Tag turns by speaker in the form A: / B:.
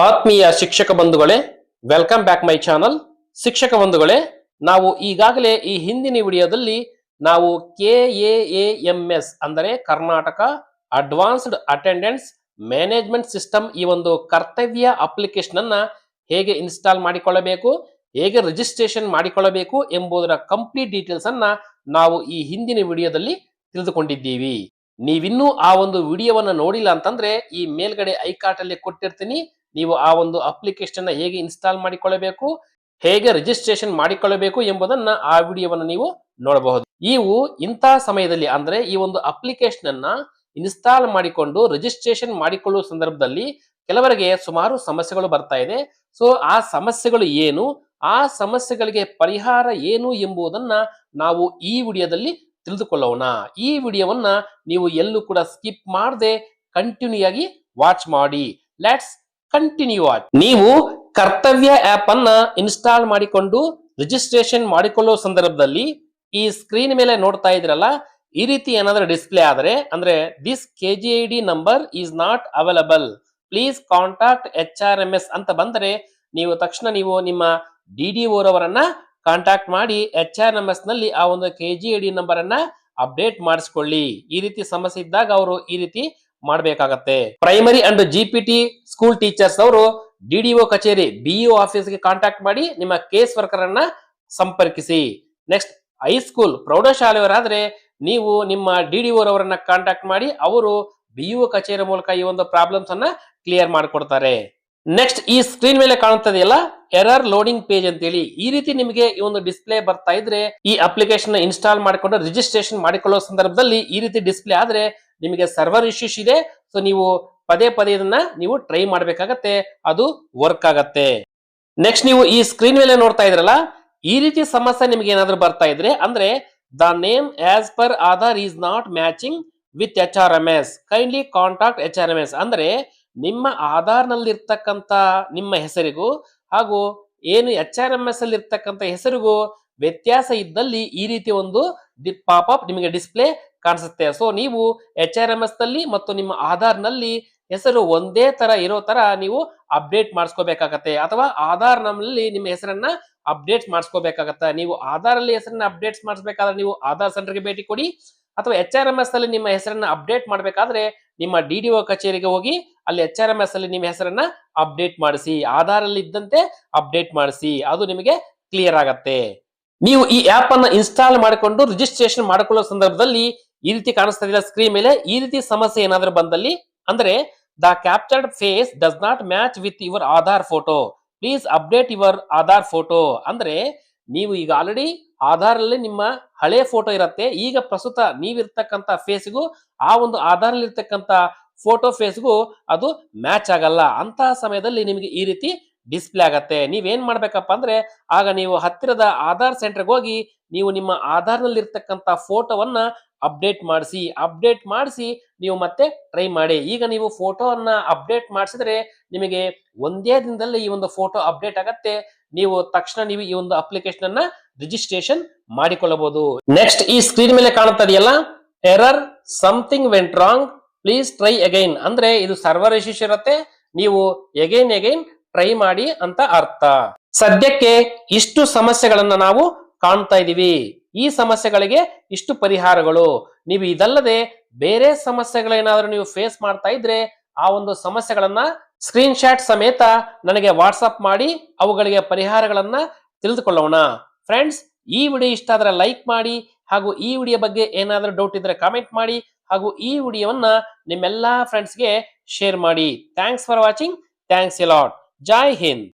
A: ಆತ್ಮೀಯ ಶಿಕ್ಷಕ ಬಂಧುಗಳೇ, ವೆಲ್ಕಮ್ ಬ್ಯಾಕ್ ಮೈ ಚಾನಲ್. ಶಿಕ್ಷಕ ಬಂಧುಗಳೇ, ನಾವು ಈಗಾಗಲೇ ಈ ಹಿಂದಿನ ವಿಡಿಯೋದಲ್ಲಿ ನಾವು KAAMS ಅಂದರೆ Karnataka advanced attendance management system ಈ ಒಂದು ಕರ್ತವ್ಯ ಅಪ್ಲಿಕೇಶನ್ ಅನ್ನ ಹೇಗೆ ಇನ್ಸ್ಟಾಲ್ ಮಾಡಿಕೊಳ್ಳಬೇಕು, ಹೇಗೆ ರಿಜಿಸ್ಟ್ರೇಷನ್ ಮಾಡಿಕೊಳ್ಳಬೇಕು ಎಂಬುದರ ಕಂಪ್ಲೀಟ್ ಡೀಟೇಲ್ಸ್ ಅನ್ನ ನಾವು ಈ ಹಿಂದಿನ ವಿಡಿಯೋದಲ್ಲಿ ತಿಳಿದುಕೊಂಡಿದ್ದೀವಿ. ನೀವಿನ್ನೂ ಆ ಒಂದು ವಿಡಿಯೋವನ್ನ ನೋಡಿಲ್ಲ ಅಂತಂದ್ರೆ ಈ ಮೇಲ್ಗಡೆ ಐಕಾರ್ಟ್ ಅಲ್ಲಿ ಕೊಟ್ಟಿರ್ತೀನಿ. ನೀವು ಆ ಒಂದು ಅಪ್ಲಿಕೇಶನ್ ಹೇಗೆ ಇನ್ಸ್ಟಾಲ್ ಮಾಡಿಕೊಳ್ಳಬೇಕು, ಹೇಗೆ ರಿಜಿಸ್ಟ್ರೇಷನ್ ಮಾಡಿಕೊಳ್ಳಬೇಕು ಎಂಬುದನ್ನ ಆ ವಿಡಿಯೋವನ್ನು ನೀವು ನೋಡಬಹುದು. ನೀವು ಇಂತಹ ಸಮಯದಲ್ಲಿ ಅಂದ್ರೆ ಈ ಒಂದು ಅಪ್ಲಿಕೇಶನ್ ಅನ್ನ ಇನ್ಸ್ಟಾಲ್ ಮಾಡಿಕೊಂಡು ರಿಜಿಸ್ಟ್ರೇಷನ್ ಮಾಡಿಕೊಳ್ಳುವ ಸಂದರ್ಭದಲ್ಲಿ ಕೆಲವರಿಗೆ ಸುಮಾರು ಸಮಸ್ಯೆಗಳು ಬರ್ತಾ ಇದೆ. ಸೊ ಆ ಸಮಸ್ಯೆಗಳು ಏನು, ಆ ಸಮಸ್ಯೆಗಳಿಗೆ ಪರಿಹಾರ ಏನು ಎಂಬುದನ್ನ ನಾವು ಈ ವಿಡಿಯೋದಲ್ಲಿ ತಿಳಿದುಕೊಳ್ಳೋಣ. ಈ ವಿಡಿಯೋವನ್ನ ನೀವು ಎಲ್ಲೂ ಕೂಡ ಸ್ಕಿಪ್ ಮಾಡದೆ ಕಂಟಿನ್ಯೂ ಆಗಿ ವಾಚ್ ಮಾಡಿ. Let's continue watch. ನೀವು ಕರ್ತವ್ಯ ಆಪ್ ಅನ್ನ ಇನ್ಸ್ಟಾಲ್ ಮಾಡಿಕೊಂಡು ರಿಜಿಸ್ಟ್ರೇಷನ್ ಮಾಡಿಕೊಳ್ಳುವ ಸಂದರ್ಭದಲ್ಲಿ ಈ ಸ್ಕ್ರೀನ್ ಮೇಲೆ ನೋಡ್ತಾ ಇದ್ರಲ್ಲ, ಈ ರೀತಿ ಏನಾದ್ರೂ ಡಿಸ್ಪ್ಲೇ ಆದರೆ ಅಂದ್ರೆ this KGID number is not available, please contact HRMS ಅಂತ ಬಂದರೆ ನೀವು ತಕ್ಷಣ ನೀವು ನಿಮ್ಮ DDO ರವರನ್ನ ಕಾಂಟ್ಯಾಕ್ಟ್ ಮಾಡಿ HRMS ನಲ್ಲಿ ಆ ಒಂದು KGID ನಂಬರ್ ಅನ್ನ ಅಪ್ಡೇಟ್ ಮಾಡಿಸ್ಕೊಳ್ಳಿ. ಈ ರೀತಿ ಸಮಸ್ಯೆ ಇದ್ದಾಗ ಅವರು ಈ ರೀತಿ ಮಾಡಬೇಕಾಗತ್ತೆ. Primary and GPT school teachers ಅವರು DDO ಕಚೇರಿ BO ಆಫೀಸ್ಗೆ ಕಾಂಟ್ಯಾಕ್ಟ್ ಮಾಡಿ ನಿಮ್ಮ ಕೇಸ್ ವರ್ಕರ್ ಅನ್ನ ಸಂಪರ್ಕಿಸಿ. ನೆಕ್ಸ್ಟ್ ಹೈಸ್ಕೂಲ್ ಪ್ರೌಢಶಾಲೆಯವರಾದ್ರೆ ನೀವು ನಿಮ್ಮ DDO ರವರನ್ನ ಕಾಂಟ್ಯಾಕ್ಟ್ ಮಾಡಿ ಅವರು BO ಕಚೇರಿ ಮೂಲಕ ಈ ಒಂದು ಪ್ರಾಬ್ಲಮ್ಸ್ ಅನ್ನ ಕ್ಲಿಯರ್ ಮಾಡಿಕೊಡ್ತಾರೆ. ನೆಕ್ಸ್ಟ್ ಈ ಸ್ಕ್ರೀನ್ ಮೇಲೆ ಕಾಣುತ್ತದೆಯಲ್ಲ ಎರರ್ ಲೋಡಿಂಗ್ ಪೇಜ್ ಅಂತೇಳಿ, ಈ ರೀತಿ ನಿಮಗೆ ಈ ಒಂದು ಡಿಸ್ಪ್ಲೇ ಬರ್ತಾ ಇದ್ರೆ ಈ ಅಪ್ಲಿಕೇಶನ್ ಇನ್ಸ್ಟಾಲ್ ಮಾಡಿಕೊಂಡು ರಿಜಿಸ್ಟ್ರೇಷನ್ ಮಾಡಿಕೊಳ್ಳುವ ಸಂದರ್ಭದಲ್ಲಿ ಈ ರೀತಿ ಡಿಸ್ಪ್ಲೇ ಆದ್ರೆ ನಿಮಗೆ ಸರ್ವರ್ ಇಶ್ಯೂಸ್ ಇದೆ. ಸೊ ನೀವು ಪದೇ ಪದೇ ಇದನ್ನ ನೀವು ಟ್ರೈ ಮಾಡಬೇಕಾಗತ್ತೆ, ಅದು ವರ್ಕ್ ಆಗತ್ತೆ. ನೆಕ್ಸ್ಟ್ ನೀವು ಈ ಸ್ಕ್ರೀನ್ ಮೇಲೆ ನೋಡ್ತಾ ಇದ್ರಲ್ಲ, ಈ ರೀತಿ ಸಮಸ್ಯೆ ನಿಮ್ಗೆ ಏನಾದ್ರೂ ಬರ್ತಾ ಇದ್ರೆ ಅಂದ್ರೆ the name as per Aadhaar is not matching with HRMS, kindly contact HRMS ಅಂದ್ರೆ ನಿಮ್ಮ ಆಧಾರ್ ನಲ್ಲಿ ಇರ್ತಕ್ಕಂತ ನಿಮ್ಮ ಹೆಸರಿಗೂ ಹಾಗೂ ಏನು HRMS ಅಲ್ಲಿ ಇರ್ತಕ್ಕಂಥ ಹೆಸರಿಗೂ ವ್ಯತ್ಯಾಸ ಇದ್ದಲ್ಲಿ ಈ ರೀತಿ ಒಂದು ಪಾಪ್ ನಿಮಗೆ ಡಿಸ್ಪ್ಲೇ ಕಾಣಿಸುತ್ತೆ. ಸೊ ನೀವು HRMS ನಲ್ಲಿ ಮತ್ತು ನಿಮ್ಮ ಆಧಾರ್ ನಲ್ಲಿ ಹೆಸರು ಒಂದೇ ತರ ಇರೋ ತರ ನೀವು ಅಪ್ಡೇಟ್ ಮಾಡಿಸ್ಕೋಬೇಕಾಗತ್ತೆ, ಅಥವಾ ಆಧಾರ್ ನಲ್ಲಿ ನಿಮ್ಮ ಹೆಸರನ್ನ ಅಪ್ಡೇಟ್ ಮಾಡಿಸ್ಕೋಬೇಕಾಗತ್ತೆ. ನೀವು ಆಧಾರ್ ಅಲ್ಲಿ ಹೆಸರನ್ನ ಅಪ್ಡೇಟ್ ಮಾಡಿಸ್ಬೇಕಾದ್ರೆ ನೀವು ಆಧಾರ್ ಸೆಂಟರ್ಗೆ ಭೇಟಿ ಕೊಡಿ, ಅಥವಾ HRMS ಅಲ್ಲಿ ನಿಮ್ಮ ಹೆಸರನ್ನ ಅಪ್ಡೇಟ್ ಮಾಡಬೇಕಾದ್ರೆ ನಿಮ್ಮ DDO ಕಚೇರಿಗೆ ಹೋಗಿ ಅಲ್ಲಿ HRMS ಅಲ್ಲಿ ನಿಮ್ಮ ಹೆಸರನ್ನ ಅಪ್ಡೇಟ್ ಮಾಡಿಸಿ, ಆಧಾರ್ ಅಲ್ಲಿ ಇದ್ದಂತೆ ಅಪ್ಡೇಟ್ ಮಾಡಿಸಿ, ಅದು ನಿಮಗೆ ಕ್ಲಿಯರ್ ಆಗತ್ತೆ. ನೀವು ಈ ಆಪ್ ಅನ್ನ ಇನ್ಸ್ಟಾಲ್ ಮಾಡಿಕೊಂಡು ರಿಜಿಸ್ಟ್ರೇಷನ್ ಮಾಡಿಕೊಳ್ಳುವ ಸಂದರ್ಭದಲ್ಲಿ ಈ ರೀತಿ ಕಾಣಿಸ್ತಾ ಇದೆ ಸ್ಕ್ರೀನ್ ಮೇಲೆ. ಈ ರೀತಿ ಸಮಸ್ಯೆ ಏನಾದ್ರೂ ಬಂದಲ್ಲಿ ಅಂದ್ರೆ the captured face does not match with your Aadhaar photo, please update your Aadhaar photo ಅಂದ್ರೆ ನೀವು ಈಗ ಆಲ್ರೆಡಿ ಆಧಾರ್ ಅಲ್ಲಿ ನಿಮ್ಮ ಹಳೆ ಫೋಟೋ ಇರತ್ತೆ, ಈಗ ಪ್ರಸ್ತುತ ನೀವಿರ್ತಕ್ಕಂಥ ಫೇಸ್ಗೂ ಆ ಒಂದು ಆಧಾರ್ ಅಲ್ಲಿ ಇರ್ತಕ್ಕಂಥ ಫೋಟೋ ಫೇಸ್ಗೂ ಅದು ಮ್ಯಾಚ್ ಆಗಲ್ಲ. ಅಂತಹ ಸಮಯದಲ್ಲಿ ನಿಮಗೆ ಈ ರೀತಿ ಡಿಸ್ಪ್ಲೇ ಆಗತ್ತೆ. ನೀವೇನ್ ಮಾಡ್ಬೇಕಪ್ಪ ಅಂದ್ರೆ ಆಗ ನೀವು ಹತ್ತಿರದ ಆಧಾರ್ ಸೆಂಟರ್ಗೆ ಹೋಗಿ ನೀವು ನಿಮ್ಮ ಆಧಾರ್ ನಲ್ಲಿ ಇರ್ತಕ್ಕಂಥ ಫೋಟೋವನ್ನ ಅಪ್ಡೇಟ್ ಮಾಡಿಸಿ ನೀವು ಮತ್ತೆ ಟ್ರೈ ಮಾಡಿ. ಈಗ ನೀವು ಫೋಟೋವನ್ನ ಅಪ್ಡೇಟ್ ಮಾಡಿಸಿದ್ರೆ ನಿಮಗೆ ಒಂದೇ ದಿನದಲ್ಲಿ ಈ ಒಂದು ಫೋಟೋ ಅಪ್ಡೇಟ್ ಆಗತ್ತೆ. ನೀವು ತಕ್ಷಣ ನೀವು ಈ ಒಂದು ಅಪ್ಲಿಕೇಶನ್ ಅನ್ನ ರಿಜಿಸ್ಟ್ರೇಷನ್ ಮಾಡಿಕೊಳ್ಳಬಹುದು. ನೆಕ್ಸ್ಟ್ ಈ ಸ್ಕ್ರೀನ್ ಮೇಲೆ ಕಾಣುತ್ತದೆಯಲ್ಲ error something went wrong, please try again ಅಂದ್ರೆ ಇದು ಸರ್ವರ್ ಇಶ್ಯೂಸ್ ಇರುತ್ತೆ, ನೀವು ಅಗೈನ್ ಟ್ರೈ ಮಾಡಿ ಅಂತ ಅರ್ಥ. ಸದ್ಯಕ್ಕೆ ಇಷ್ಟು ಸಮಸ್ಯೆಗಳನ್ನ ನಾವು ಕಾಣ್ತಾ ಇದೀವಿ. ಈ ಸಮಸ್ಯೆಗಳಿಗೆ ಇಷ್ಟು ಪರಿಹಾರಗಳು. ನೀವು ಇದಲ್ಲದೆ ಬೇರೆ ಸಮಸ್ಯೆಗಳೇನಾದ್ರೂ ನೀವು ಫೇಸ್ ಮಾಡ್ತಾ ಇದ್ರೆ ಆ ಒಂದು ಸಮಸ್ಯೆಗಳನ್ನ ಸ್ಕ್ರೀನ್ ಶಾಟ್ ಸಮೇತ ನನಗೆ ವಾಟ್ಸ್ಆಪ್ ಮಾಡಿ ಅವುಗಳಿಗೆ ಪರಿಹಾರಗಳನ್ನ ತಿಳಿದುಕೊಳ್ಳೋಣ. ಫ್ರೆಂಡ್ಸ್, ಈ ವಿಡಿಯೋ ಇಷ್ಟ ಆದ್ರೆ ಲೈಕ್ ಮಾಡಿ, ಹಾಗೂ ಈ ವಿಡಿಯೋ ಬಗ್ಗೆ ಏನಾದ್ರೂ ಡೌಟ್ ಇದ್ರೆ ಕಾಮೆಂಟ್ ಮಾಡಿ, ಹಾಗೂ ಈ ವಿಡಿಯೋವನ್ನ ನಿಮ್ಮೆಲ್ಲಾ ಫ್ರೆಂಡ್ಸ್ಗೆ ಶೇರ್ ಮಾಡಿ. Thanks for watching. Thanks A lot. Jai Hind.